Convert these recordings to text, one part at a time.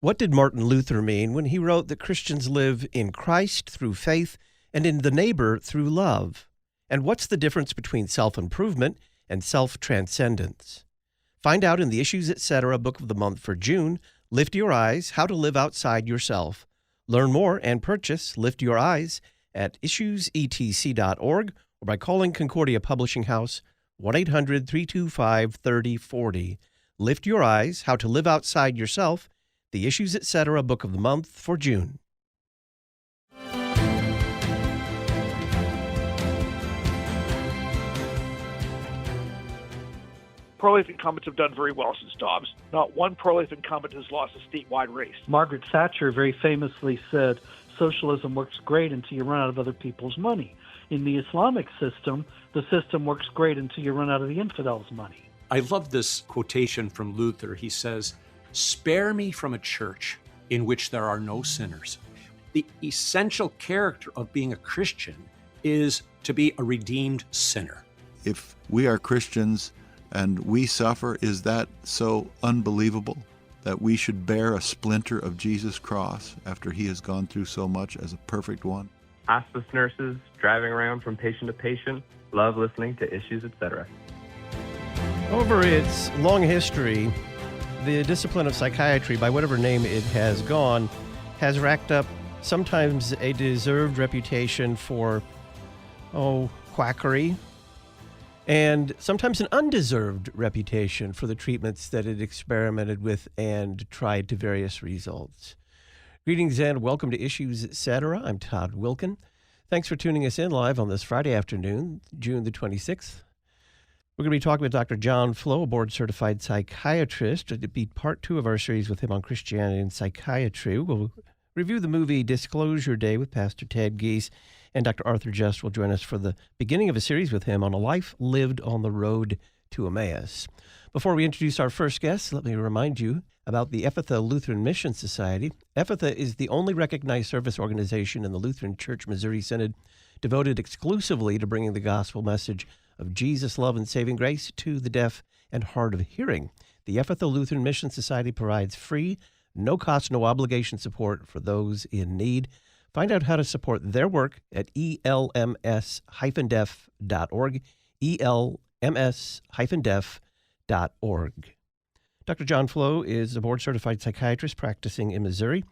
What did Martin Luther mean when he wrote that Christians live in Christ through faith and in the neighbor through love? And what's the difference between self-improvement and self-transcendence? Find out in the Issues Etc. Book of the Month for June, Lift Your Eyes, How to Live Outside Yourself. Learn more and purchase Lift Your Eyes at issuesetc.org or by calling Concordia Publishing House 1-800-325-3040. Lift Your Eyes, How to Live Outside Yourself, the Issues Etc. Book of the Month for June. Pro-life incumbents have done very well since Dobbs. Not one pro-life incumbent has lost a statewide race. Margaret Thatcher very famously said, socialism works great until you run out of other people's money. In the Islamic system, the system works great until you run out of the infidels' money. I love this quotation from Luther. He says, "Spare me from a church in which there are no sinners." The essential character of being a Christian is to be a redeemed sinner. If we are Christians and we suffer, is that so unbelievable that we should bear a splinter of Jesus' cross after he has gone through so much as a perfect one? Hospice nurses driving around from patient to patient love listening to Issues Etc. Over its long history, the discipline of psychiatry, by whatever name it has gone, has racked up sometimes a deserved reputation for, quackery, and sometimes an undeserved reputation for the treatments that it experimented with and tried to various results. Greetings and welcome to Issues Etc. I'm Todd Wilkin. Thanks for tuning us in live on this Friday afternoon, June the 26th. We're going to be talking with Dr. John Flo, a board-certified psychiatrist. It'll be part 2 of our series with him on Christianity and psychiatry. We'll review the movie Disclosure Day with Pastor Ted Gies, and Dr. Arthur Just will join us for the beginning of a series with him on a life lived on the road to Emmaus. Before we introduce our first guest, let me remind you about the Ephatha Lutheran Mission Society. Ephatha is the only recognized service organization in the Lutheran Church Missouri Synod devoted exclusively to bringing the gospel message of Jesus' love and saving grace to the deaf and hard of hearing. The Ephatha Lutheran Mission Society provides free, no-cost, no-obligation support for those in need. Find out how to support their work at elms-deaf.org, elms-deaf.org. Dr. John Flo is a board-certified psychiatrist practicing in Missouri,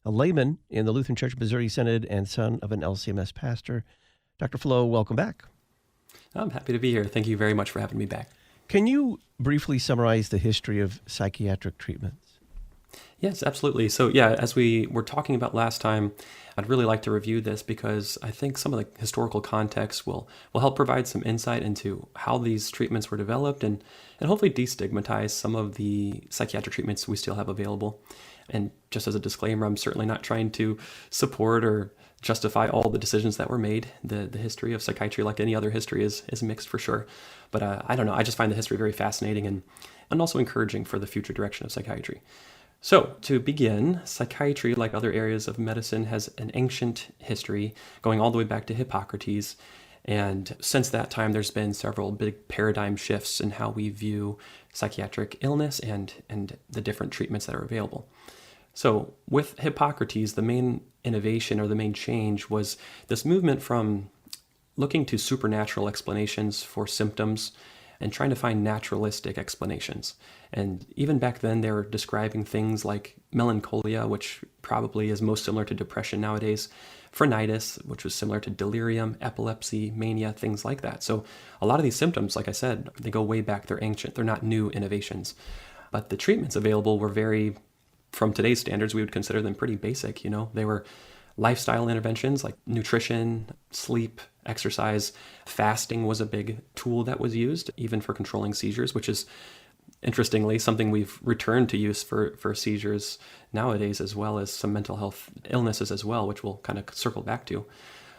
a layman in the Lutheran Church Missouri Synod, and son of an LCMS pastor. Dr. Flo, welcome back. I'm happy to be here. Thank you very much for having me back. Can you briefly summarize the history of psychiatric treatments? Yes, absolutely. So as we were talking about last time, I'd really like to review this because I think some of the historical context will help provide some insight into how these treatments were developed and hopefully destigmatize some of the psychiatric treatments we still have available. And just as a disclaimer, I'm certainly not trying to support or justify all the decisions that were made. The history of psychiatry, like any other history, is mixed for sure. But I don't know, I just find the history very fascinating and also encouraging for the future direction of psychiatry. So, to begin, psychiatry, like other areas of medicine, has an ancient history going all the way back to Hippocrates. And since that time, there's been several big paradigm shifts in how we view psychiatric illness and the different treatments that are available. So, with Hippocrates, the main innovation or the main change was this movement from looking to supernatural explanations for symptoms and trying to find naturalistic explanations. And even back then, they were describing things like melancholia, which probably is most similar to depression nowadays, phrenitis, which was similar to delirium, epilepsy, mania, things like that. So a lot of these symptoms, like I said, they go way back. They're ancient. They're not new innovations. But the treatments available were very, from today's standards, we would consider them pretty basic. They were lifestyle interventions like nutrition, sleep, exercise. Fasting was a big tool that was used, even for controlling seizures, which is, interestingly, something we've returned to use for seizures nowadays, as well as some mental health illnesses as well, which we'll kind of circle back to.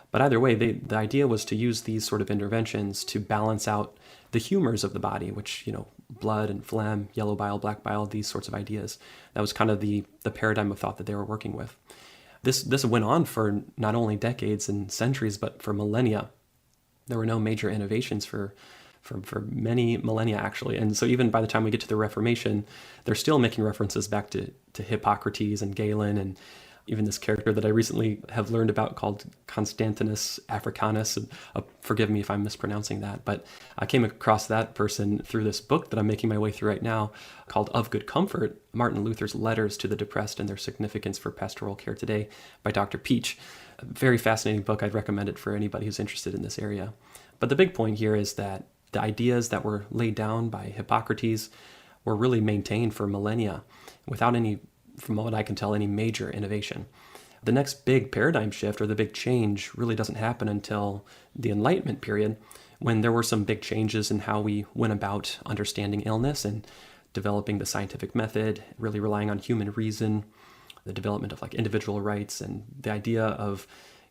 But either way, the idea was to use these sort of interventions to balance out the humors of the body, which, blood and phlegm, yellow bile, black bile, these sorts of ideas. That was kind of the paradigm of thought that they were working with. This went on for not only decades and centuries, but for millennia. There were no major innovations for for many millennia, actually. And so even by the time we get to the Reformation, they're still making references back to Hippocrates and Galen, and even this character that I recently have learned about called Constantinus Africanus. And, forgive me if I'm mispronouncing that, but I came across that person through this book that I'm making my way through right now called Of Good Comfort, Martin Luther's Letters to the Depressed and Their Significance for Pastoral Care Today by Dr. Peach. A very fascinating book. I'd recommend it for anybody who's interested in this area. But the big point here is that the ideas that were laid down by Hippocrates were really maintained for millennia without any, from what I can tell, any major innovation. The next big paradigm shift or the big change really doesn't happen until the Enlightenment period, when there were some big changes in how we went about understanding illness and developing the scientific method, really relying on human reason, the development of like individual rights, and the idea of,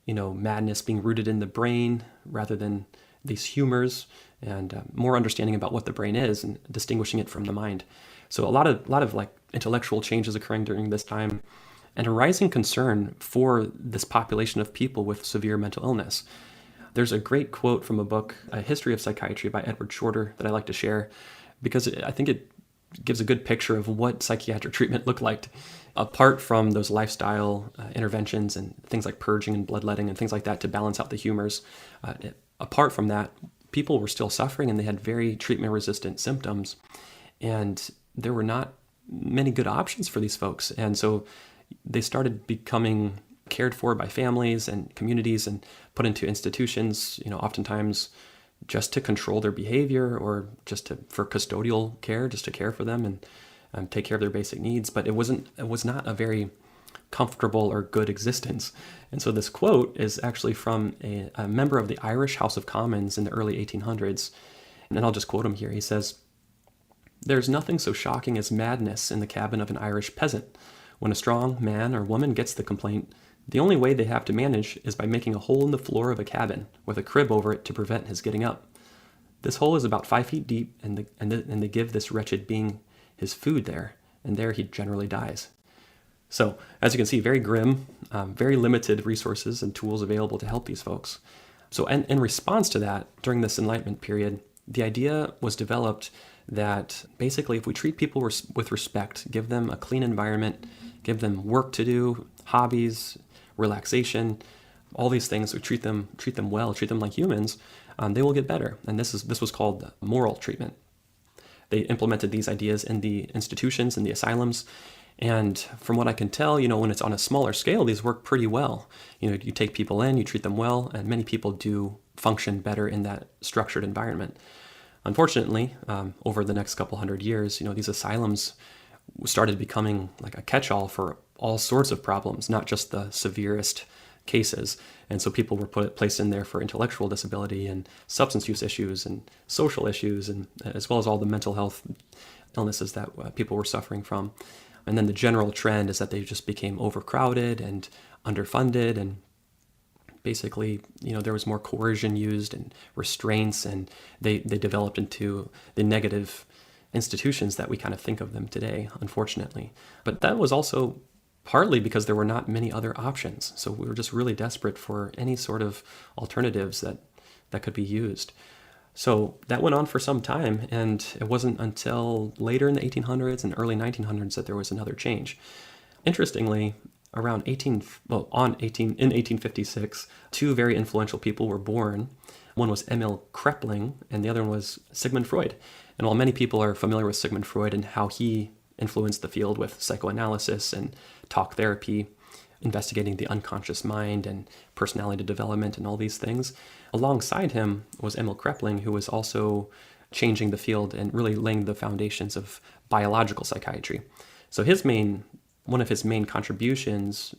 madness being rooted in the brain rather than these humors, and more understanding about what the brain is and distinguishing it from the mind. So a lot of like intellectual changes occurring during this time, and a rising concern for this population of people with severe mental illness. There's a great quote from a book, A History of Psychiatry by Edward Shorter, that I like to share because I think it gives a good picture of what psychiatric treatment looked like. Apart from those lifestyle interventions and things like purging and bloodletting and things like that to balance out the humors, apart from that, people were still suffering and they had very treatment-resistant symptoms. And there were not many good options for these folks. And so they started becoming cared for by families and communities and put into institutions, oftentimes just to control their behavior or for custodial care, just to care for them and take care of their basic needs. But it was not a very comfortable or good existence. And so this quote is actually from a member of the Irish House of Commons in the early 1800s. And I'll just quote him here. He says, "There's nothing so shocking as madness in the cabin of an Irish peasant. When a strong man or woman gets the complaint, the only way they have to manage is by making a hole in the floor of a cabin with a crib over it to prevent his getting up. This hole is about 5 feet deep, and they give this wretched being his food there, and there he generally dies." So, as you can see, very grim, very limited resources and tools available to help these folks. So, in response to that, during this Enlightenment period, the idea was developed that basically if we treat people with respect, give them a clean environment, give them work to do, hobbies, relaxation, all these things, we treat them well, treat them like humans, they will get better. And this was called moral treatment. They implemented these ideas in the institutions, in the asylums. And from what I can tell, when it's on a smaller scale, these work pretty well. You take people in, you treat them well, and many people do function better in that structured environment. Unfortunately, over the next couple hundred years, these asylums started becoming like a catch-all for all sorts of problems, not just the severest cases. And so people were placed in there for intellectual disability and substance use issues and social issues, and as well as all the mental health illnesses that people were suffering from. And then the general trend is that they just became overcrowded and underfunded, and basically, there was more coercion used and restraints, and they developed into the negative institutions that we kind of think of them today, unfortunately. But that was also partly because there were not many other options. So we were just really desperate for any sort of alternatives that could be used. So that went on for some time, and it wasn't until later in the 1800s and early 1900s that there was another change. Interestingly, in 1856, two very influential people were born. One was Emil Krepling, and the other one was Sigmund Freud. And while many people are familiar with Sigmund Freud and how he influenced the field with psychoanalysis and talk therapy, investigating the unconscious mind and personality development and all these things, alongside him was Emil Krepling, who was also changing the field and really laying the foundations of biological psychiatry. So one of his main contributions,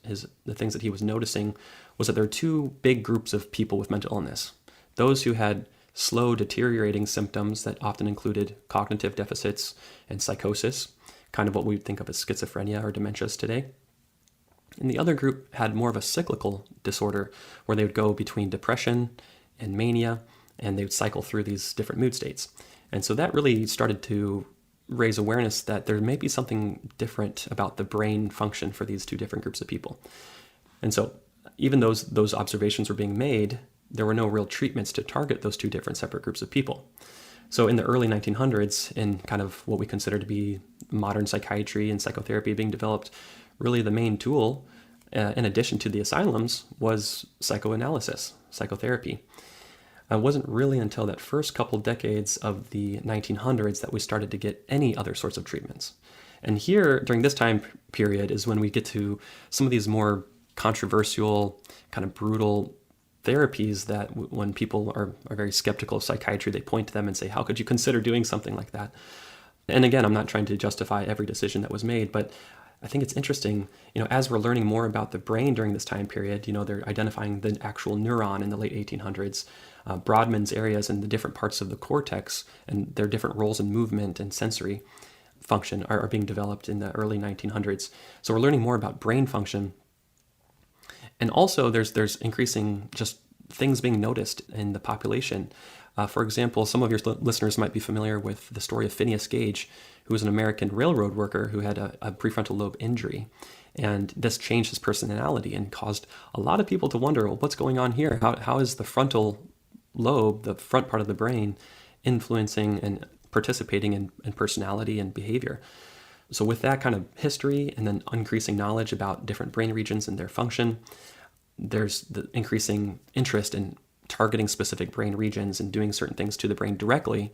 the things that he was noticing, was that there are two big groups of people with mental illness. Those who had slow deteriorating symptoms that often included cognitive deficits and psychosis, kind of what we would think of as schizophrenia or dementias today. And the other group had more of a cyclical disorder where they would go between depression and mania, and they would cycle through these different mood states. And so that really started to raise awareness that there may be something different about the brain function for these two different groups of people. And so even those observations were being made, there were no real treatments to target those two different separate groups of people. So in the early 1900s, in kind of what we consider to be modern psychiatry and psychotherapy being developed, really the main tool, in addition to the asylums, was psychoanalysis, psychotherapy. It wasn't really until that first couple decades of the 1900s that we started to get any other sorts of treatments. And here, during this time period, is when we get to some of these more controversial, kind of brutal therapies that when people are very skeptical of psychiatry, they point to them and say, how could you consider doing something like that? And again, I'm not trying to justify every decision that was made, but I think it's interesting, as we're learning more about the brain during this time period, they're identifying the actual neuron in the late 1800s, Brodmann's areas and the different parts of the cortex and their different roles in movement and sensory function are being developed in the early 1900s. So we're learning more about brain function. And also there's increasing just things being noticed in the population. For example, some of your listeners might be familiar with the story of Phineas Gage, who was an American railroad worker who had a prefrontal lobe injury. And this changed his personality and caused a lot of people to wonder, well, what's going on here? How is the frontal lobe, the front part of the brain, influencing and participating in personality and behavior? So with that kind of history and then increasing knowledge about different brain regions and their function, there's the increasing interest in targeting specific brain regions and doing certain things to the brain directly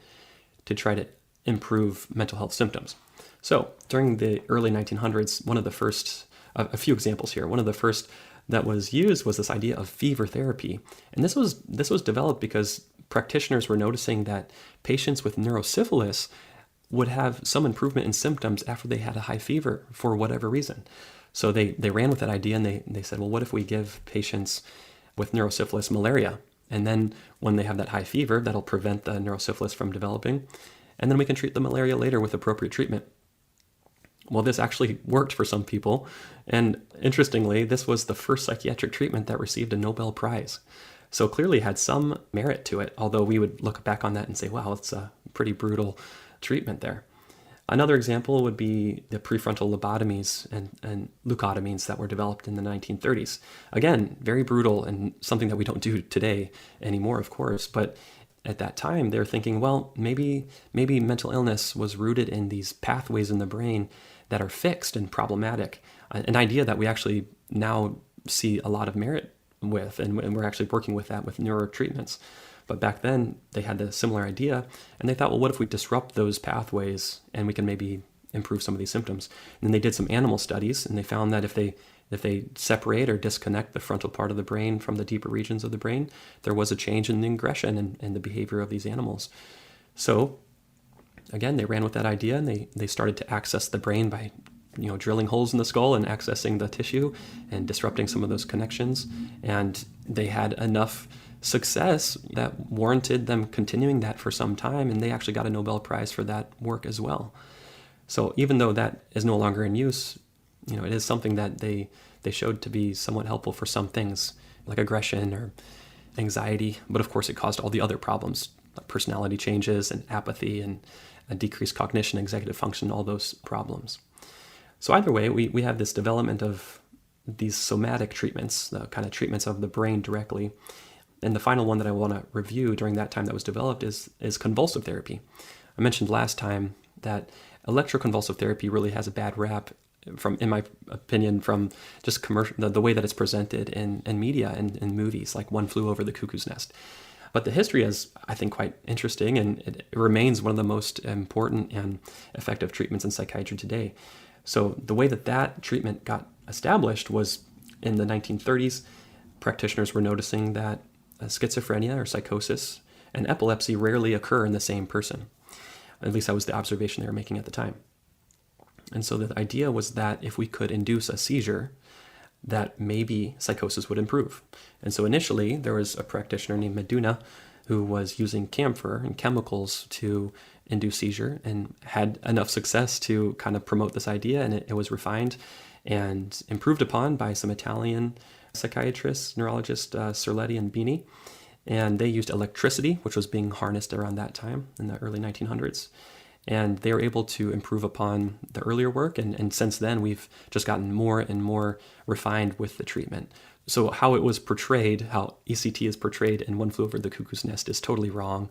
to try to improve mental health symptoms. So during the early 1900s, one of the first, a few examples here, one of the first that was used was this idea of fever therapy. And this was developed because practitioners were noticing that patients with neurosyphilis would have some improvement in symptoms after they had a high fever for whatever reason. So they ran with that idea and they said, well, what if we give patients with neurosyphilis malaria? And then when they have that high fever, that'll prevent the neurosyphilis from developing. And then we can treat the malaria later with appropriate treatment. Well, this actually worked for some people. And interestingly, this was the first psychiatric treatment that received a Nobel Prize. So clearly had some merit to it, although we would look back on that and say, wow, it's a pretty brutal treatment there. Another example would be the prefrontal lobotomies and leucotomies that were developed in the 1930s. Again, very brutal and something that we don't do today anymore, of course. But at that time, they were thinking, well, maybe mental illness was rooted in these pathways in the brain that are fixed and problematic. An idea that we actually now see a lot of merit with, and we're actually working with that with neuro treatments. But back then, they had the similar idea, and they thought, well, what if we disrupt those pathways and we can maybe improve some of these symptoms? And then they did some animal studies, and they found that if they separate or disconnect the frontal part of the brain from the deeper regions of the brain, there was a change in the aggression and the behavior of these animals. So, again, they ran with that idea, and they started to access the brain by drilling holes in the skull and accessing the tissue and disrupting some of those connections. And they had enough success that warranted them continuing that for some time, and they actually got a Nobel Prize for that work as well. So even though that is no longer in use, it is something that they showed to be somewhat helpful for some things like aggression or anxiety, but of course it caused all the other problems, like personality changes and apathy and a decreased cognition, executive function, all those problems. So either way, we have this development of these somatic treatments, the kind of treatments of the brain directly. And the final one that I want to review during that time that was developed is convulsive therapy. I mentioned last time that electroconvulsive therapy really has a bad rap, in my opinion, from just the way that it's presented in media and in movies, like One Flew Over the Cuckoo's Nest. But the history is, I think, quite interesting, and it remains one of the most important and effective treatments in psychiatry today. So the way that treatment got established was in the 1930s. Practitioners were noticing that schizophrenia or psychosis and epilepsy rarely occur in the same person. At least that was the observation they were making at the time. And so the idea was that if we could induce a seizure, that maybe psychosis would improve. And so initially there was a practitioner named Meduna who was using camphor and chemicals to induce seizure and had enough success to kind of promote this idea, and it was refined and improved upon by some Italian psychiatrists, neurologists, Cerletti and Bini. And they used electricity, which was being harnessed around that time in the early 1900s. And they were able to improve upon the earlier work. And since then, we've just gotten more and more refined with the treatment. So how it was portrayed, how ECT is portrayed in One Flew Over the Cuckoo's Nest is totally wrong.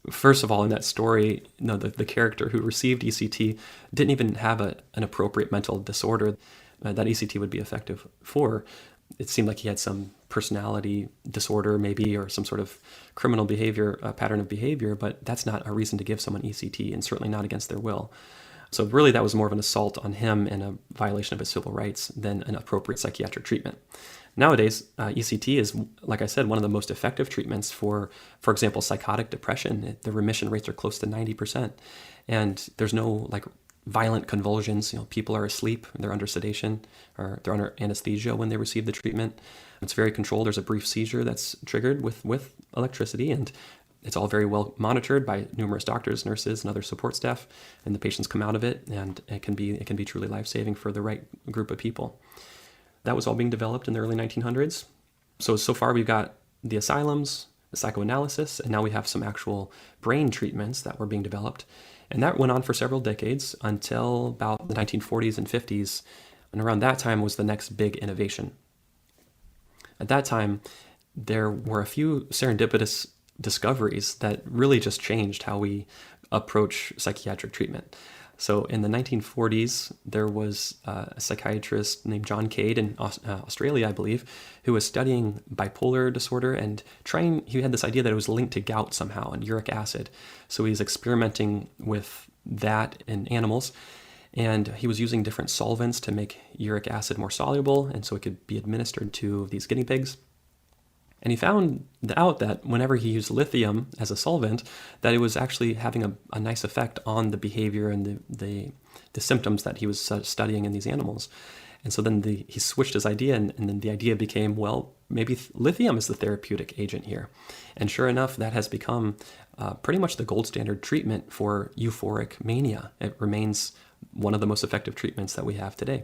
First of all, in that story, the character who received ECT didn't even have an appropriate mental disorder that ECT would be effective for. It seemed like he had some personality disorder maybe, or some sort of criminal behavior, pattern of behavior, but that's not a reason to give someone ECT, and certainly not against their will. So really that was more of an assault on him and a violation of his civil rights than an appropriate psychiatric treatment. Nowadays, ECT is, like I said, one of the most effective treatments for example, psychotic depression. The remission rates are close to 90%. And there's no violent convulsions. People are asleep, they're under sedation, or they're under anesthesia when they receive the treatment. It's very controlled. There's a brief seizure that's triggered with electricity, and it's all very well monitored by numerous doctors, nurses, and other support staff, and the patients come out of it, and it can be truly life-saving for the right group of people. That was all being developed in the early 1900s. So far we've got the asylums, the psychoanalysis, and now we have some actual brain treatments that were being developed. And that went on for several decades until about the 1940s and 50s. And around that time was the next big innovation. At that time, there were a few serendipitous discoveries that really just changed how we approach psychiatric treatment. So in the 1940s, there was a psychiatrist named John Cade in Australia, I believe, who was studying bipolar disorder and he had this idea that it was linked to gout somehow and uric acid. So he's experimenting with that in animals, and he was using different solvents to make uric acid more soluble, and so it could be administered to these guinea pigs. And he found out that whenever he used lithium as a solvent, that it was actually having a nice effect on the behavior and the symptoms that he was studying in these animals. And so then he switched his idea, and then the idea became, well, maybe lithium is the therapeutic agent here. And sure enough, that has become pretty much the gold standard treatment for euphoric mania. It remains one of the most effective treatments that we have today.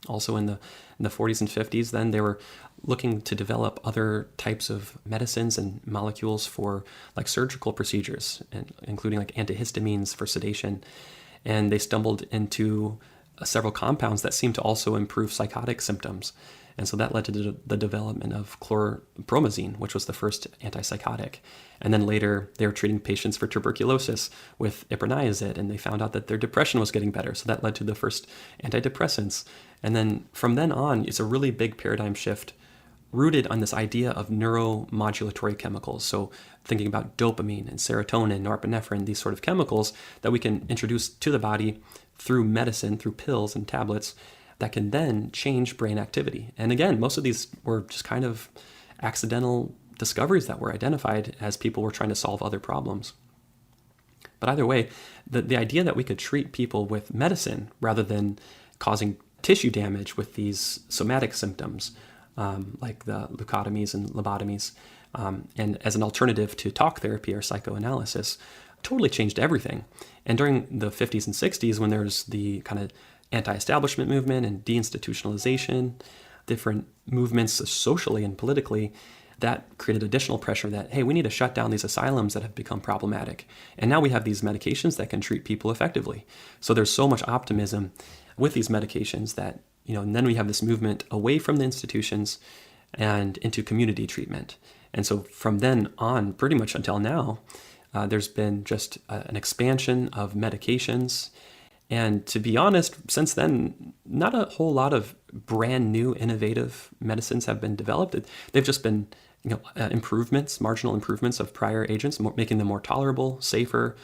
Also in the 40s and 50s, then they were looking to develop other types of medicines and molecules for surgical procedures, and including antihistamines for sedation. And they stumbled into several compounds that seemed to also improve psychotic symptoms. And so that led to the development of chlorpromazine, which was the first antipsychotic. And then later, they were treating patients for tuberculosis with iproniazid, and they found out that their depression was getting better. So that led to the first antidepressants. And then from then on, it's a really big paradigm shift rooted on this idea of neuromodulatory chemicals. So thinking about dopamine and serotonin, norepinephrine, these sort of chemicals that we can introduce to the body through medicine, through pills and tablets, that can then change brain activity. And again, most of these were just kind of accidental discoveries that were identified as people were trying to solve other problems. But either way, the idea that we could treat people with medicine rather than causing tissue damage with these somatic symptoms, like the leucotomies and lobotomies, and as an alternative to talk therapy or psychoanalysis, totally changed everything. And during the 50s and 60s, when there's the kind of anti-establishment movement and deinstitutionalization, different movements socially and politically, that created additional pressure that, hey, we need to shut down these asylums that have become problematic. And now we have these medications that can treat people effectively. So there's so much optimism with these medications that, and then we have this movement away from the institutions and into community treatment. And so from then on, pretty much until now, there's been just an expansion of medications. And to be honest, since then, not a whole lot of brand new innovative medicines have been developed. They've just been improvements, marginal improvements of prior agents, making them more tolerable, safer,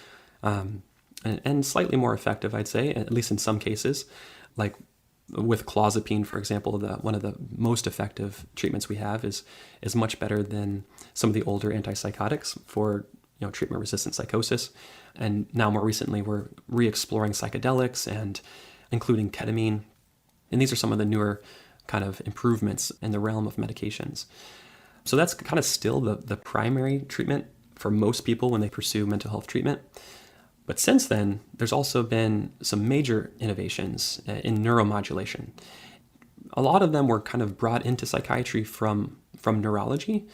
and slightly more effective, I'd say, at least in some cases. Like with clozapine, for example, one of the most effective treatments we have is much better than some of the older antipsychotics for treatment-resistant psychosis. And now more recently, we're re-exploring psychedelics and including ketamine. And these are some of the newer kind of improvements in the realm of medications. So that's kind of still the primary treatment for most people when they pursue mental health treatment. But since then, there's also been some major innovations in neuromodulation. A lot of them were kind of brought into psychiatry from neurology.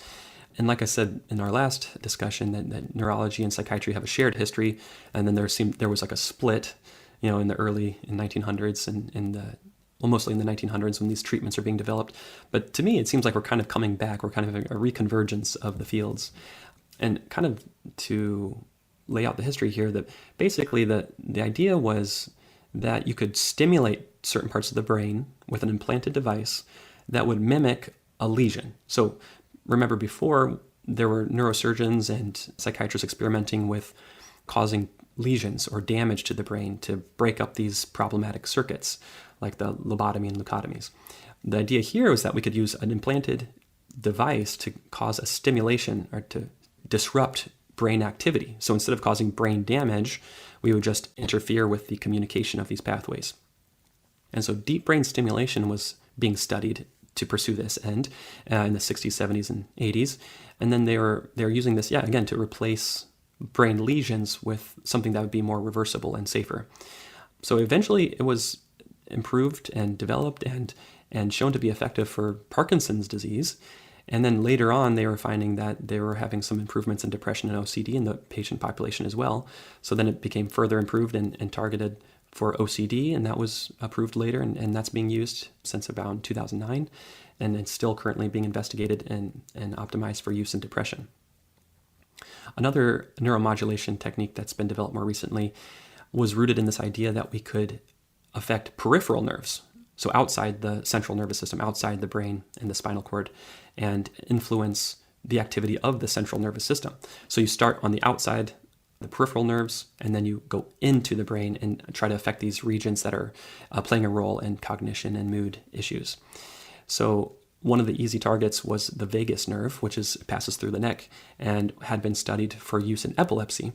And like I said in our last discussion, that neurology and psychiatry have a shared history, and then there was like a split, in the early 1900s and mostly in the 1900s when these treatments are being developed. But to me, it seems like we're kind of coming back. We're kind of having a reconvergence of the fields. And kind of to lay out the history here, that basically the idea was that you could stimulate certain parts of the brain with an implanted device that would mimic a lesion. So remember, before there were neurosurgeons and psychiatrists experimenting with causing lesions or damage to the brain to break up these problematic circuits, like the lobotomy and leucotomies. The idea here was that we could use an implanted device to cause a stimulation or to disrupt brain activity. So instead of causing brain damage, we would just interfere with the communication of these pathways. And so deep brain stimulation was being studied to pursue this end in the 60s, 70s, and 80s. And then they were using this, again, to replace brain lesions with something that would be more reversible and safer. So eventually it was improved and developed and shown to be effective for Parkinson's disease. And then later on, they were finding that they were having some improvements in depression and OCD in the patient population as well. So then it became further improved and targeted for OCD, and that was approved later, and that's being used since about 2009, and it's still currently being investigated and optimized for use in depression. Another neuromodulation technique that's been developed more recently was rooted in this idea that we could affect peripheral nerves, so outside the central nervous system, outside the brain and the spinal cord, and influence the activity of the central nervous system. So you start on the outside, the peripheral nerves, and then you go into the brain and try to affect these regions that are playing a role in cognition and mood issues. So one of the easy targets was the vagus nerve, which passes through the neck and had been studied for use in epilepsy.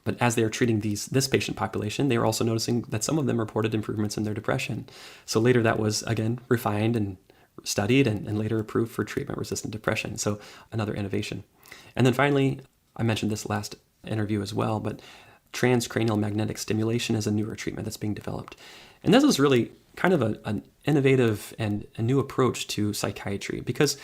But as they are treating this patient population, they were also noticing that some of them reported improvements in their depression. So later that was, again, refined and studied and later approved for treatment-resistant depression. So another innovation. And then finally, I mentioned this last interview as well, but transcranial magnetic stimulation is a newer treatment that's being developed. And this is really kind of an innovative and a new approach to psychiatry, because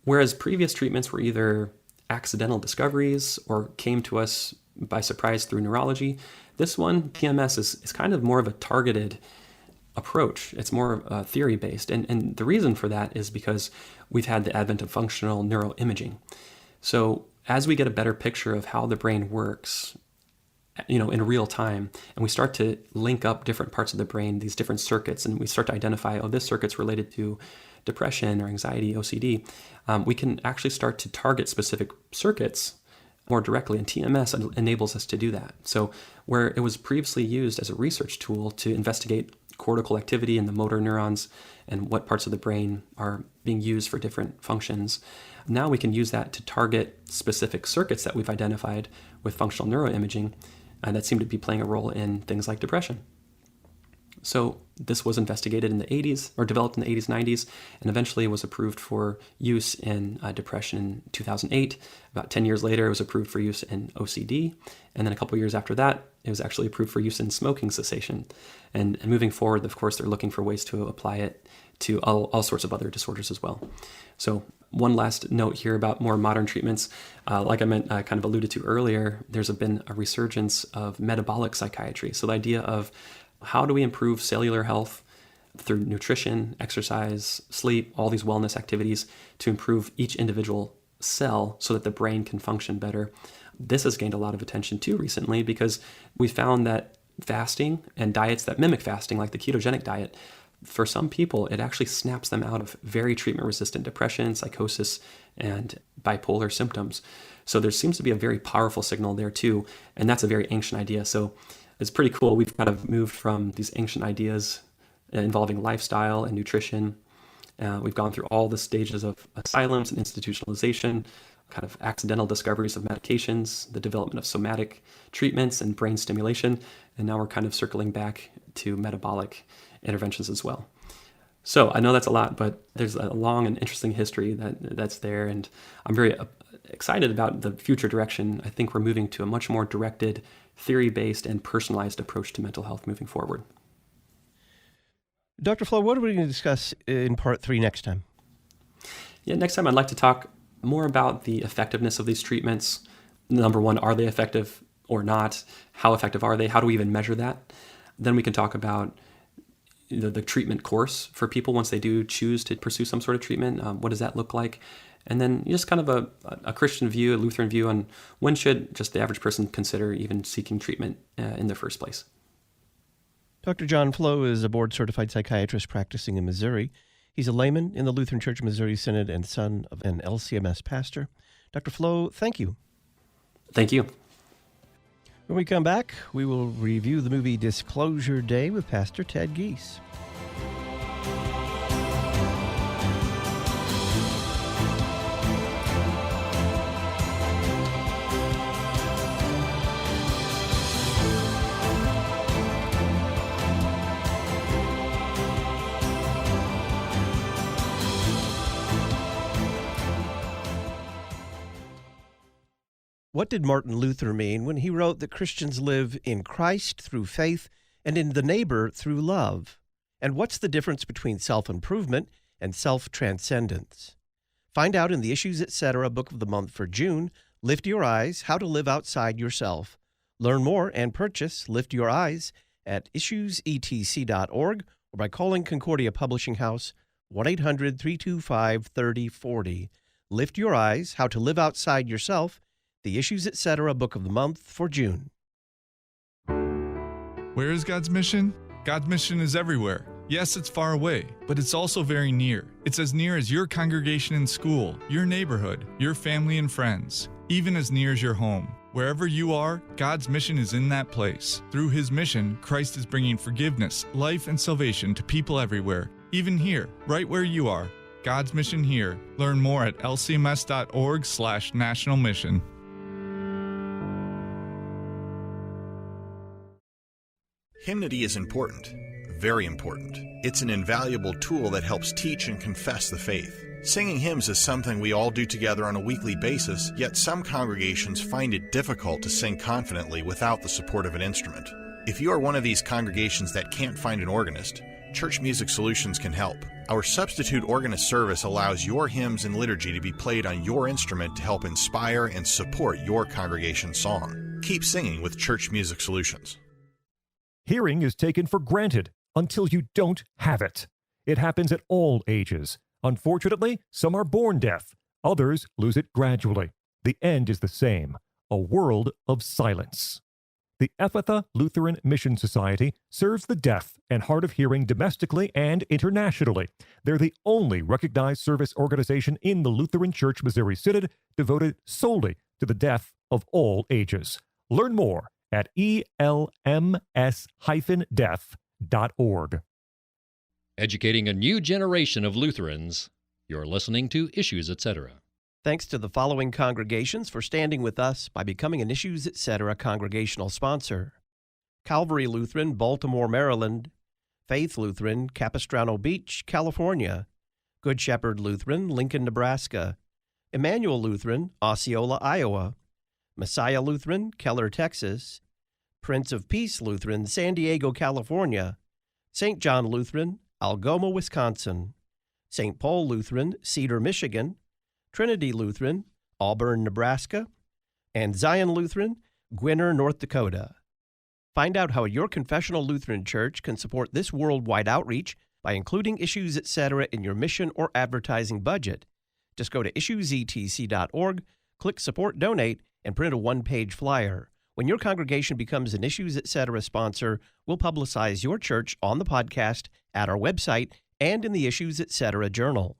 whereas previous treatments were either accidental discoveries or came to us by surprise through neurology, this one, TMS, is kind of more of a targeted approach. It's more theory-based. And the reason for that is because we've had the advent of functional neuroimaging. So as we get a better picture of how the brain works, in real time, and we start to link up different parts of the brain, these different circuits, and we start to identify, this circuit's related to depression or anxiety, OCD, we can actually start to target specific circuits more directly, and TMS enables us to do that. So where it was previously used as a research tool to investigate cortical activity in the motor neurons and what parts of the brain are being used for different functions, now we can use that to target specific circuits that we've identified with functional neuroimaging that seem to be playing a role in things like depression. So this was investigated in the 80s, or developed in the 80s, 90s, and eventually was approved for use in depression in 2008. About 10 years later, it was approved for use in OCD. And then a couple years after that, it was actually approved for use in smoking cessation. And moving forward, of course, they're looking for ways to apply it to all sorts of other disorders as well. So one last note here about more modern treatments. Like I kind of alluded to earlier, there's been a resurgence of metabolic psychiatry. So the idea of how do we improve cellular health through nutrition, exercise, sleep, all these wellness activities to improve each individual cell so that the brain can function better. This has gained a lot of attention too recently, because we found that fasting and diets that mimic fasting, like the ketogenic diet, for some people, it actually snaps them out of very treatment-resistant depression, psychosis, and bipolar symptoms. So there seems to be a very powerful signal there too, and that's a very ancient idea. So it's pretty cool. We've kind of moved from these ancient ideas involving lifestyle and nutrition. We've gone through all the stages of asylums and institutionalization, kind of accidental discoveries of medications, the development of somatic treatments and brain stimulation, and now we're kind of circling back to metabolic interventions as well. So I know that's a lot, but there's a long and interesting history that's there, and I'm very excited about the future direction. I think we're moving to a much more directed, theory-based, and personalized approach to mental health moving forward. Dr. Flo, what are we going to discuss in part 3 next time? Yeah, next time I'd like to talk more about the effectiveness of these treatments. Number one, are they effective or not? How effective are they? How do we even measure that? Then we can talk about the treatment course for people once they do choose to pursue some sort of treatment. What does that look like? And then just kind of a Christian view, a Lutheran view on when should just the average person consider even seeking treatment in the first place. Dr. John Flo is a board-certified psychiatrist practicing in Missouri. He's a layman in the Lutheran Church Missouri Synod and son of an LCMS pastor. Dr. Flo, thank you. Thank you. When we come back, we will review the movie Disclosure Day with Pastor Ted Geese. What did Martin Luther mean when he wrote that Christians live in Christ through faith and in the neighbor through love? And what's the difference between self-improvement and self-transcendence? Find out in the Issues Etc. Book of the Month for June, Lift Your Eyes, How to Live Outside Yourself. Learn more and purchase Lift Your Eyes at issuesetc.org or by calling Concordia Publishing House 1-800-325-3040. Lift Your Eyes, How to Live Outside Yourself, the Issues Etc. Book of the Month for June. Where is God's mission? God's mission is everywhere. Yes, it's far away, but it's also very near. It's as near as your congregation and school, your neighborhood, your family and friends, even as near as your home. Wherever you are, God's mission is in that place. Through his mission, Christ is bringing forgiveness, life, and salvation to people everywhere, even here, right where you are. God's mission here. Learn more at lcms.org/national mission. Hymnody is important, very important. It's an invaluable tool that helps teach and confess the faith. Singing hymns is something we all do together on a weekly basis, yet some congregations find it difficult to sing confidently without the support of an instrument. If you are one of these congregations that can't find an organist, Church Music Solutions can help. Our substitute organist service allows your hymns and liturgy to be played on your instrument to help inspire and support your congregation's song. Keep singing with Church Music Solutions. Hearing is taken for granted until you don't have it. It happens at all ages. Unfortunately, some are born deaf. Others lose it gradually. The end is the same, a world of silence. The Ephatha Lutheran Mission Society serves the deaf and hard of hearing domestically and internationally. They're the only recognized service organization in the Lutheran Church Missouri Synod devoted solely to the deaf of all ages. Learn more at elms-deaf.org. Educating a new generation of Lutherans. You're listening to Issues Etc. Thanks to the following congregations for standing with us by becoming an Issues Etc. congregational sponsor: Calvary Lutheran, Baltimore, Maryland; Faith Lutheran, Capistrano Beach, California; Good Shepherd Lutheran, Lincoln, Nebraska; Emmanuel Lutheran, Osceola, Iowa; Messiah Lutheran, Keller, Texas; Prince of Peace Lutheran, San Diego, California; St. John Lutheran, Algoma, Wisconsin; St. Paul Lutheran, Cedar, Michigan; Trinity Lutheran, Auburn, Nebraska; and Zion Lutheran, Gwinner, North Dakota. Find out how your confessional Lutheran church can support this worldwide outreach by including Issues Etc. in your mission or advertising budget. Just go to issuesetc.org, click Support Donate, and print a one-page flyer. When your congregation becomes an Issues Etc. sponsor, we'll publicize your church on the podcast, at our website, and in the Issues Etc. journal.